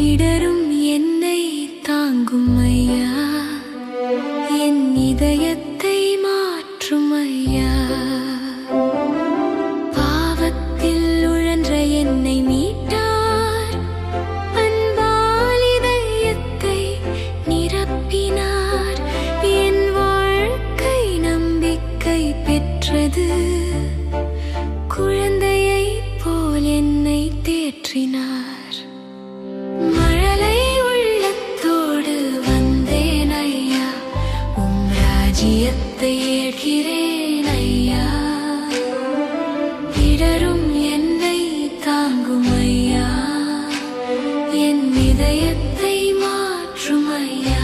இடரும் என்னை தாங்கும் ஐயா, என் இதயத்தை மாற்றும் ஐயா. பாவத்தில் உழன்ற என்னை மீட்டார், அன்பால் இதயத்தை நிரப்பினார். என் வாழ்க்கை நம்பிக்கை பெற்றது, குழந்தையைப் போல் என்னை தேற்றினார். மழலை உள்ளத்தோடு வந்தேன் ஐயா, உம் ராஜ்யத்தை ஏற்கிறேன் ஐயா. இடரும் என்னை தாங்கும் ஐயா, என் இதயத்தை மாற்றும் ஐயா.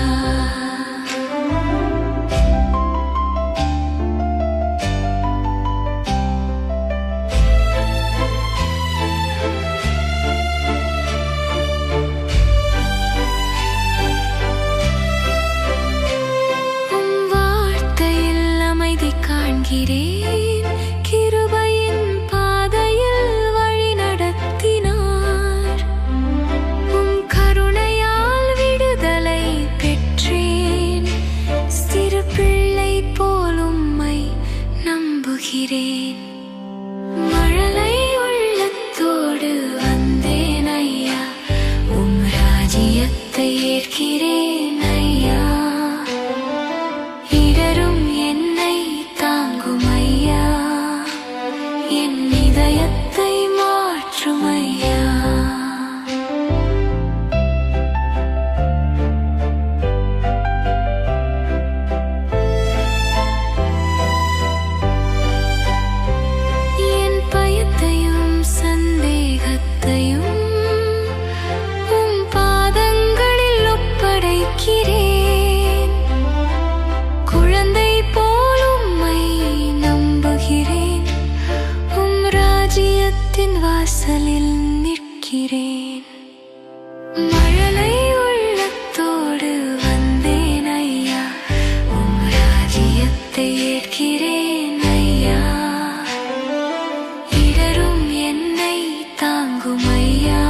கிருபையின் பாதையில் வழி நடத்தினார், உம் கருணையால் விடுதலை பெற்றேன். சிறு பிள்ளை போல் உம்மை நம்புகிறேன். மழலை உள்ளத்தோடு வந்தேன் ஐயா, உம் ராஜ்யத்தை ஏற்கிறேன் ஐயா. இடரும் என்னை தாங்கும் ஐயா, என் இதயத்தை மாற்றும் ஐயா. என் பயத்தையும் சந்தேகத்தையும் உம் பாதங்களில் ஒப்படைக்கிறேன். குழந்தை போல் உம்மை நம்புகிறேன், உம் ராஜ்யத்தின் வாசலில் நிற்கிறேன். மழலை உள்ளத்தோடு வந்தேன் ஐயா, உம் ராஜ்யத்தை ஏற்கிறேன் ஐயா. இடரும் என்னை தாங்கும் ஐயா,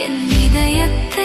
என் இதயத்தை